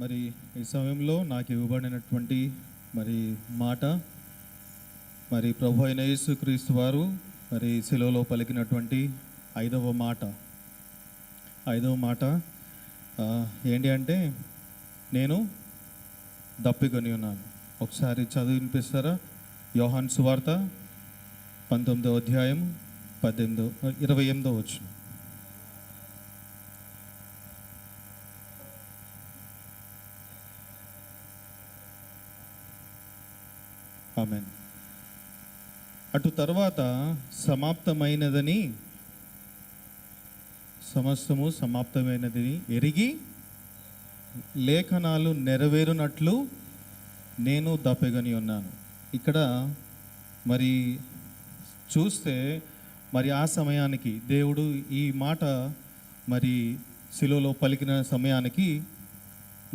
మరి ఈ సమయంలో నాకు ఇవ్వబడినటువంటి మరి మాట మరి ప్రభు అయిన యేసుక్రీస్తు వారు మరి శిలువలో పలికినటువంటి ఐదవ మాట ఏంటి అంటే నేను దప్పికొని ఉన్నాను. ఒకసారి చదివి వినిపిస్తారా? యోహాను సువార్త 19వ అధ్యాయం 28వ వచనం. ఆమేన్. అటు తర్వాత సమస్తము సమాప్తమైనదని ఎరిగి లేఖనాలు నెరవేరునట్లు నేను దప్పిగొని ఉన్నాను. ఇక్కడ మరి చూస్తే మరి ఆ సమయానికి దేవుడు ఈ మాట మరి శిలువలో పలికిన సమయానికి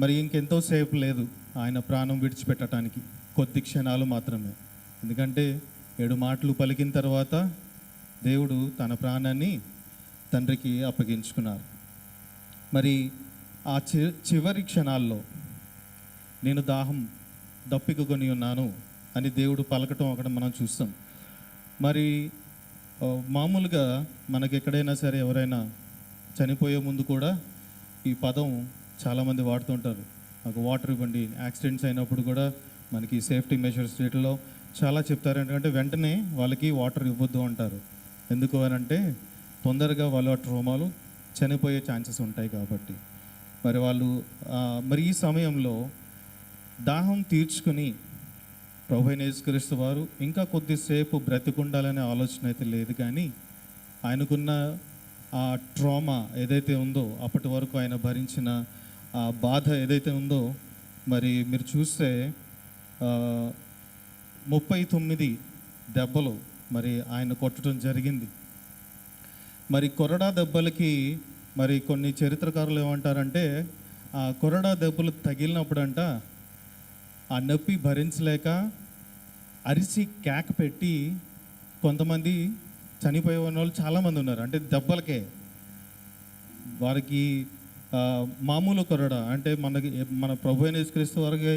మరి ఇంకెంతో సేపు లేదు ఆయన ప్రాణం విడిచిపెట్టడానికి, కొద్ది క్షణాలు మాత్రమే. ఎందుకంటే 7 మాటలు పలికిన తర్వాత దేవుడు తన ప్రాణాన్ని తండ్రికి అప్పగించుకున్నారు. మరి ఆ చివరి క్షణాల్లో నేను దప్పికొని ఉన్నాను అని దేవుడు పలకటం అక్కడ మనం చూస్తాం. మరి మామూలుగా మనకి ఎక్కడైనా సరే ఎవరైనా చనిపోయే ముందు కూడా ఈ పదం చాలామంది వాడుతుంటారు. నాకు వాటర్ ఇవ్వండి. యాక్సిడెంట్స్ అయినప్పుడు కూడా మనకి సేఫ్టీ మెజర్స్ వీటిలో చాలా చెప్తారు. ఎందుకంటే వెంటనే వాళ్ళకి వాటర్ ఇవ్వద్దు అంటారు. ఎందుకు అని అంటే తొందరగా వాళ్ళ ట్రోమాలు చనిపోయే ఛాన్సెస్ ఉంటాయి కాబట్టి. మరి వాళ్ళు మరి ఈ సమయంలో దాహం తీర్చుకుని ప్రభువైన యేసుక్రీస్తు వారు ఇంకా కొద్దిసేపు బ్రతికుండాలనే ఆలోచన అయితే లేదు, కానీ ఆయనకున్న ఆ ట్రామా ఏదైతే ఉందో, అప్పటి వరకు ఆయన భరించిన ఆ బాధ ఏదైతే ఉందో, మరి మీరు చూస్తే 39 దెబ్బలు మరి ఆయన కొట్టడం జరిగింది. మరి కొరడా దెబ్బలకి మరి కొన్ని చరిత్రకారులు ఏమంటారంటే ఆ కొరడా దెబ్బలు తగిలినప్పుడంట ఆ నొప్పి భరించలేక అరిసి కేక పెట్టి కొంతమంది చనిపోయే వాళ్ళు చాలామంది ఉన్నారు. అంటే దెబ్బలకే వారికి మామూలు కొరడా అంటే మన ప్రభు అయిన యేసుక్రీస్తు వారికి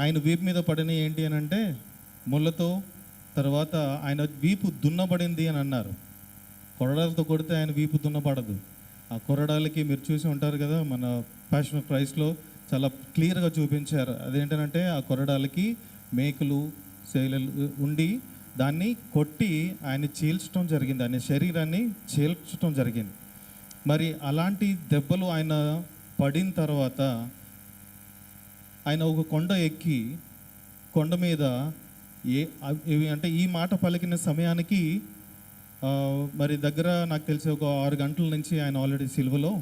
ఆయన వీపు మీద పడిన ఏంటి అని అంటే ముళ్ళతో, తర్వాత ఆయన వీపు దున్నబడింది అని అన్నారు. కొరడాలతో కొడితే ఆయన వీపు దున్నబడదు. ఆ కొరడాలకి మీరు చూసి ఉంటారు కదా, మన ప్యాషన్ ఆఫ్ క్రైస్ట్లో చాలా క్లియర్గా చూపించారు. అదేంటంటే ఆ కొరడాలకి మేకులు శైలలు ఉండి దాన్ని కొట్టి ఆయన చీల్చడం జరిగింది, ఆయన శరీరాన్ని చీల్చడం జరిగింది. మరి అలాంటి దెబ్బలు ఆయన పడిన తర్వాత ఆయన ఒక కొండ ఎక్కి కొండ మీద అంటే ఈ మాట పలికిన సమయానికి మరి దగ్గర నాకు తెలిసి ఒక 6 గంటల నుంచి ఆయన ఆల్రెడీ సిలువలో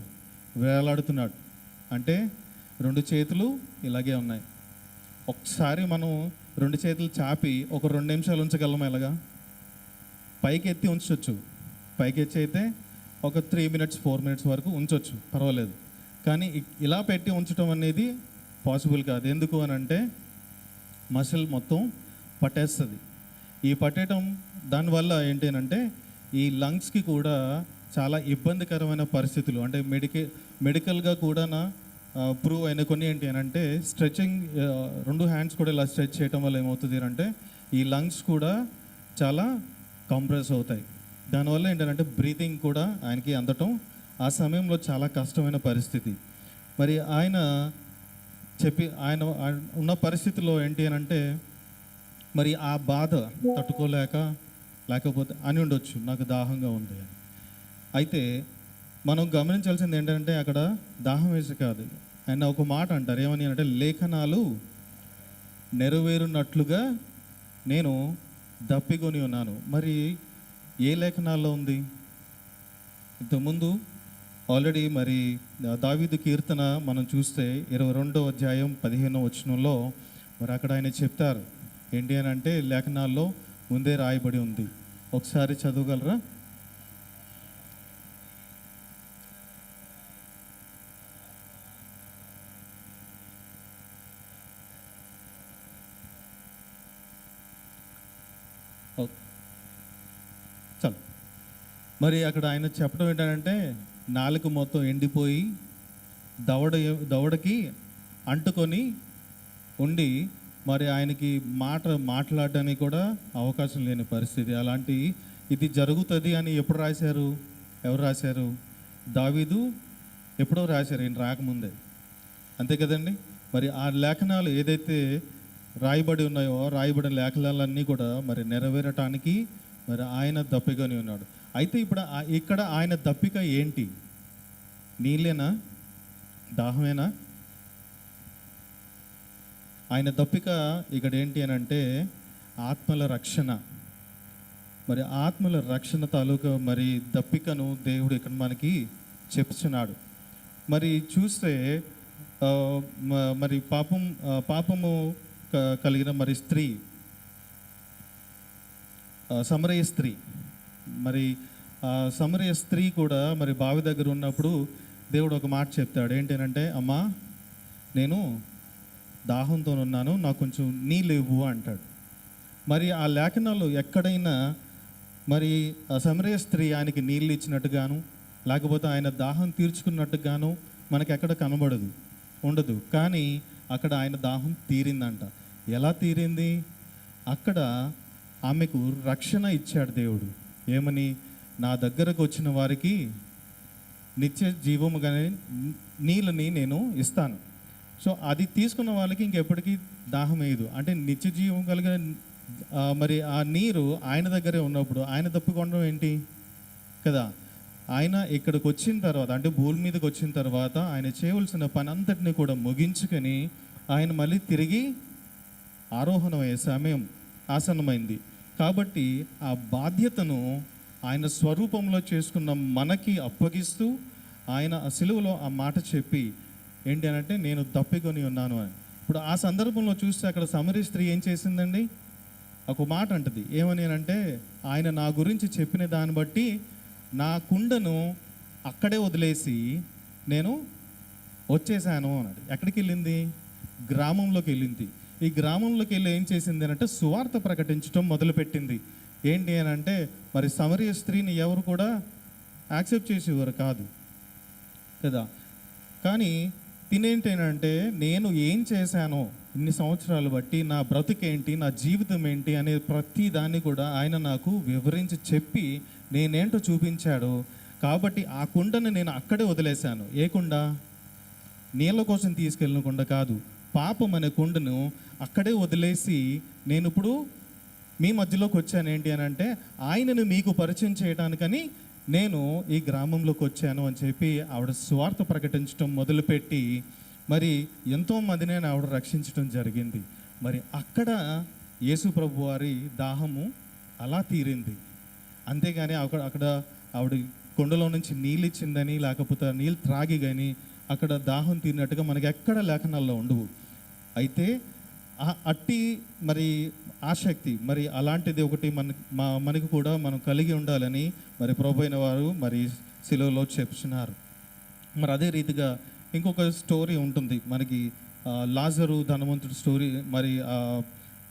వేలాడుతున్నాడు. అంటే 2 చేతులు ఇలాగే ఉన్నాయి. ఒకసారి మనం 2 చేతులు చాపి ఒక 2 నిమిషాలు ఉంచగలము. ఎలాగా పైకి ఎత్తి ఉంచవచ్చు. పైకి ఎత్తి అయితే ఒక 3 మినిట్స్ 4 మినిట్స్ వరకు ఉంచవచ్చు, పర్వాలేదు. కానీ ఇలా పెట్టి ఉంచడం అనేది పాసిబుల్ కాదు. ఎందుకు అని అంటే మసిల్ మొత్తం పట్టేస్తుంది. ఈ పట్టేయటం దానివల్ల ఏంటి అని అంటే ఈ లంగ్స్కి కూడా చాలా ఇబ్బందికరమైన పరిస్థితులు, అంటే మెడికల్గా కూడా ప్రూవ్ అయిన కొన్ని ఏంటి అని అంటే స్ట్రెచ్చింగ్, 2 హ్యాండ్స్ కూడా ఇలా స్ట్రెచ్ చేయటం వల్ల ఏమవుతుంది అంటే ఈ లంగ్స్ కూడా చాలా కంప్రెస్ అవుతాయి. దానివల్ల ఏంటంటే బ్రీతింగ్ కూడా ఆయనకి అందటం ఆ సమయంలో చాలా కష్టమైన పరిస్థితి. మరి ఆయన ఉన్న పరిస్థితిలో ఏంటి అని అంటే మరి ఆ బాధ లేకపోతే అని ఉండొచ్చు, నాకు దాహంగా ఉంది అని. అయితే మనం గమనించాల్సింది ఏంటంటే అక్కడ దాహం వేసి కాదు, ఆయన ఒక మాట అంటారు. ఏమని అంటే లేఖనాలు నెరవేరునట్లుగా నేను దప్పికొని ఉన్నాను. మరి ఏ లేఖనాల్లో ఉంది? ఇంతకుముందు ఆల్రెడీ మరి దావీదు కీర్తన మనం చూస్తే 22వ అధ్యాయం 15వ వచనంలో మరి అక్కడ ఆయన చెప్తారు ఏంటి అని అంటే లేఖనాల్లో ముందే రాయబడి ఉంది. ఒకసారి చదవగలరా? చల్ మరి అక్కడ ఆయన చెప్పడం ఏంటంటే నాలుక మొత్తం ఎండిపోయి దవడకి అంటుకొని ఉండి మరి ఆయనకి మాట్లాడడానికి కూడా అవకాశం లేని పరిస్థితి. అలాంటి ఇది జరుగుతుంది అని ఎప్పుడు రాశారు? ఎవరు రాశారు? దావీదు ఎప్పుడో రాశారు, ఈయన రాకముందే. అంతే కదండి. మరి ఆ లేఖనాలు ఏదైతే రాయబడి ఉన్నాయో, రాయబడిన లేఖనాలన్నీ కూడా మరి నెరవేరటానికి మరి ఆయన దప్పికని ఉన్నాడు. అయితే ఇప్పుడు ఇక్కడ ఆయన దప్పిక ఏంటి? నీళ్ళేనా? దాహమేనా? ఆయన దప్పిక ఇక్కడ ఏంటి అని అంటే ఆత్మల రక్షణ. మరి ఆత్మల రక్షణ తాలూకా మరి దప్పికను దేవుడు ఇక్కడ మనకి చెప్తున్నాడు. మరి చూస్తే మరి పాపము కలిగిన మరి స్త్రీ, సమరయ స్త్రీ, మరి సమరయ స్త్రీ కూడా మరి బావి దగ్గర ఉన్నప్పుడు దేవుడు ఒక మాట చెప్తాడు. ఏంటంటే, అమ్మా నేను దాహంతో ఉన్నాను, నాకు కొంచెం నీళ్ళు ఇవ్వు అంటాడు. మరి ఆ లేఖనాలు ఎక్కడైనా మరి ఆ సమరయ స్త్రీ ఆయనకి నీళ్ళు ఇచ్చినట్టుగాను, లేకపోతే ఆయన దాహం తీర్చుకున్నట్టుగాను మనకి ఎక్కడ కనబడదు, ఉండదు. కానీ అక్కడ ఆయన దాహం తీరిందంట. ఎలా తీరింది? అక్కడ ఆమెకు రక్షణ ఇచ్చాడు దేవుడు. ఏమని? నా దగ్గరకు వచ్చిన వారికి నిత్య జీవముగానే నీళ్ళని నేను ఇస్తాను. సో అది తీసుకున్న వాళ్ళకి ఇంకెప్పటికీ దాహం వేయదు. అంటే నిత్య జీవం కలిగిన మరి ఆ నీరు ఆయన దగ్గరే ఉన్నప్పుడు ఆయన తప్పుకోవడం ఏంటి కదా. ఆయన ఇక్కడికి వచ్చిన తర్వాత, అంటే భూమి మీదకి వచ్చిన తర్వాత ఆయన చేయవలసిన పని అంతటిని కూడా ముగించుకొని ఆయన మళ్ళీ తిరిగి ఆరోహణమయ్యే సమయం ఆసన్నమైంది. కాబట్టి ఆ బాధ్యతను ఆయన స్వరూపంలో చేసుకున్న మనకి అప్పగిస్తూ ఆయన ఆ సిలువలో ఆ మాట చెప్పి ఏంటి అని అంటే, నేను తప్పికొని ఉన్నాను అని. ఇప్పుడు ఆ సందర్భంలో చూస్తే అక్కడ సమరీ స్త్రీ ఏం చేసిందండి? ఒక మాట అంటది. ఏమని అంటే, ఆయన నా గురించి చెప్పిన దాన్ని బట్టి నా కుండను అక్కడే వదిలేసి నేను వచ్చేసాను అన్నాడు. ఎక్కడికి వెళ్ళింది? గ్రామంలోకి వెళ్ళింది. ఈ గ్రామంలోకి వెళ్ళి ఏం చేసింది అని అంటే సువార్త ప్రకటించడం మొదలుపెట్టింది. ఏంటి అని అంటే, మరి సమరయ స్త్రీని ఎవరు కూడా యాక్సెప్ట్ చేసేవారు కాదు కదా. కానీ తినేంటేనంటే, నేను ఏం చేశానో ఇన్ని సంవత్సరాలు బట్టి, నా బ్రతుకేంటి, నా జీవితం ఏంటి అనే ప్రతి దాన్ని కూడా ఆయన నాకు వివరించి చెప్పి నేనేంటో చూపించాడు. కాబట్టి ఆ కుండను నేను అక్కడే వదిలేశాను. ఏ కుండ? నీళ్ళ కోసం తీసుకెళ్ళిన కుండ కాదు, పాపం అనే కుండను అక్కడే వదిలేసి నేను ఇప్పుడు మీ మధ్యలోకి వచ్చాను. ఏంటి అని అంటే, ఆయనను మీకు పరిచయం చేయడానికని నేను ఈ గ్రామంలోకి వచ్చాను అని చెప్పి ఆవిడ స్వార్థ ప్రకటించడం మొదలుపెట్టి మరి ఎంతోమందిని ఆవిడ రక్షించడం జరిగింది. మరి అక్కడ యేసు ప్రభు వారి దాహము అలా తీరింది. అంతేగాని అక్కడ ఆవిడ కొండలో నుంచి నీళ్ళు ఇచ్చిందని, లేకపోతే నీళ్ళు త్రాగి కానీ అక్కడ దాహం తీరినట్టుగా మనకి ఎక్కడ లేఖనాల్లో ఉండవు. అయితే అట్టి మరి ఆసక్తి, మరి అలాంటిది ఒకటి మనకు కూడా మనం కలిగి ఉండాలని మరి ప్రభు అయిన వారు మరి సిలువలో చెప్తున్నారు. మరి అదే రీతిగా ఇంకొక స్టోరీ ఉంటుంది మనకి, లాజరు ధనవంతుడి స్టోరీ. మరి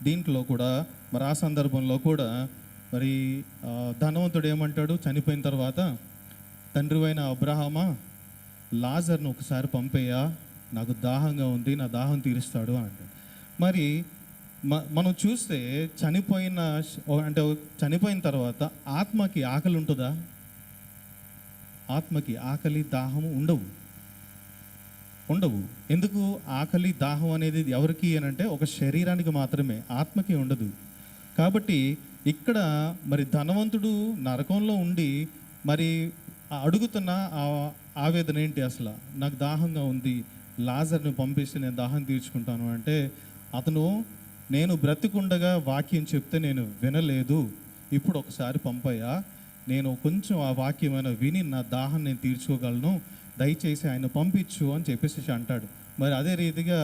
దీంట్లో కూడా మరి ఆ సందర్భంలో కూడా మరి ధనవంతుడు ఏమంటాడు చనిపోయిన తర్వాత, తండ్రి అయిన అబ్రహామా, లాజర్ను ఒకసారి పంపేయా, నాకు దాహంగా ఉంది, నా దాహం తీరుస్తాడు అని అంటాడు. మరి మనం చూస్తే చనిపోయిన తర్వాత ఆత్మకి ఆకలి ఉంటుందా? ఆత్మకి ఆకలి దాహము ఉండవు. ఎందుకు? ఆకలి దాహం అనేది ఎవరికి అని అంటే ఒక శరీరానికి మాత్రమే, ఆత్మకి ఉండదు. కాబట్టి ఇక్కడ మరి ధనవంతుడు నరకంలో ఉండి మరి అడుగుతున్న ఆవేదన ఏంటి? అసలు నాకు దాహంగా ఉంది, లాజర్ని పంపిస్తే నేను దాహం తీర్చుకుంటాను అంటే, అతను నేను బ్రతికుండగా వాక్యం చెప్తే నేను వినలేదు, ఇప్పుడు ఒకసారి పంపయ్యా, నేను కొంచెం ఆ వాక్యమైన విని నా దాహం నేను తీర్చుకోగలను, దయచేసి ఆయన పంపించు అని చెప్పేసి అంటాడు. మరి అదే రీతిగా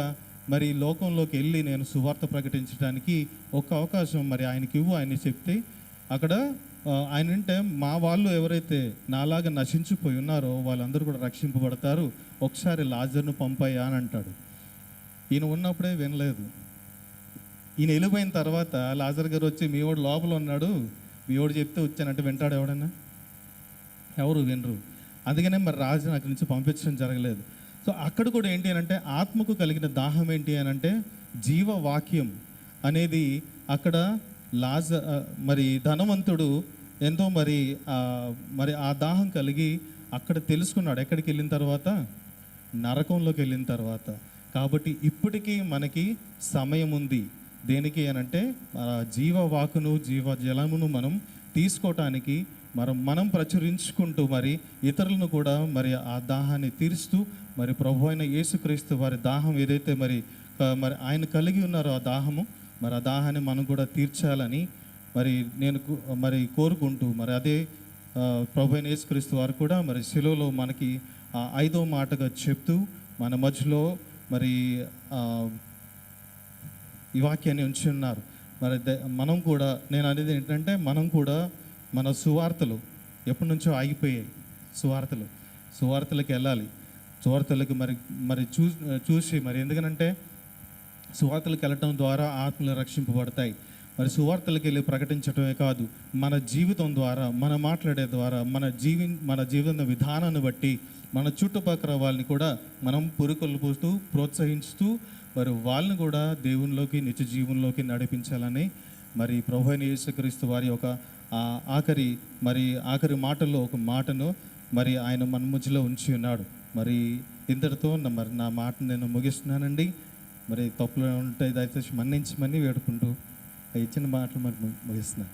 మరి లోకంలోకి వెళ్ళి నేను సువార్త ప్రకటించడానికి ఒక అవకాశం మరి ఆయనకి ఇవ్వు, ఆయన చెప్తే అక్కడ ఆయన అంటే, మా వాళ్ళు ఎవరైతే నాలాగా నశించిపోయి ఉన్నారో వాళ్ళందరూ కూడా రక్షింపబడతారు, ఒకసారి లాజర్ను పంపయ్యా అని అంటాడు. ఈయన ఉన్నప్పుడే వినలేదు. ఈయన వెళ్ళిపోయిన తర్వాత లాజర్ గారు వచ్చి, మీ వాడు లోపల ఉన్నాడు, మీ వాడు చెప్తే వచ్చానంటే వింటాడు ఎవడన్నా? ఎవరు వినరు. అందుకనే మరి రాజుని అక్కడి నుంచి పంపించడం జరగలేదు. సో అక్కడ కూడా ఏంటి అని అంటే ఆత్మకు కలిగిన దాహం ఏంటి అని అంటే జీవవాక్యం అనేది అక్కడ మరి ధనవంతుడు ఎంతో మరి ఆ దాహం కలిగి అక్కడ తెలుసుకున్నాడు. ఎక్కడికి వెళ్ళిన తర్వాత? నరకంలోకి వెళ్ళిన తర్వాత. కాబట్టి ఇప్పటికీ మనకి సమయం ఉంది. దేనికి అనంటే జీవవాకును జీవ జలమును మనం తీసుకోవటానికి మనం ప్రచురించుకుంటూ మరి ఇతరులను కూడా మరి ఆ దాహాన్ని తీరుస్తూ మరి ప్రభు అయిన యేసుక్రీస్తు వారి దాహం ఏదైతే మరి ఆయన కలిగి ఉన్నారో ఆ దాహము, మరి ఆ దాహాన్ని మనం కూడా తీర్చాలని నేను కోరుకుంటూ మరి అదే ప్రభు అయిన యేసుక్రీస్తు వారు కూడా మరి శిలువలో మనకి 5వ మాటగా చెప్తూ మన మధ్యలో మరి ఈ వాక్యాన్ని ఉంచి ఉన్నారు. మనం కూడా, నేను అనేది ఏంటంటే మనం కూడా మన సువార్తలు ఎప్పటి నుంచో ఆగిపోయాయి. సువార్తలకు వెళ్ళాలి. సువార్తలకు చూసి ఎందుకనంటే సువార్తలకు వెళ్ళటం ద్వారా ఆత్మలు రక్షింపబడతాయి. సువార్తలకు వెళ్ళి ప్రకటించడమే కాదు, మన జీవితం ద్వారా, మన మాట్లాడే ద్వారా, మన జీవన విధానాన్ని బట్టి మన చుట్టుపక్కల వాళ్ళని కూడా మనం పురుకొల్పుతూ ప్రోత్సహిస్తూ వాళ్ళని కూడా దేవునిలోకి, నిత్య జీవనంలోకి నడిపించాలని ప్రభు అయిన యేసుక్రీస్తు వారి ఒక ఆఖరి మాటల్లో ఒక మాటను ఆయన మన మధ్యలో ఉంచి ఉన్నాడు. ఇంతటితో నా మాటను నేను ముగిస్తున్నానండి. తప్పులు ఉంటే దయచేసి మన్నించమని వేడుకుంటూ ఇచ్చిన మాటలు ముగిస్తున్నాను.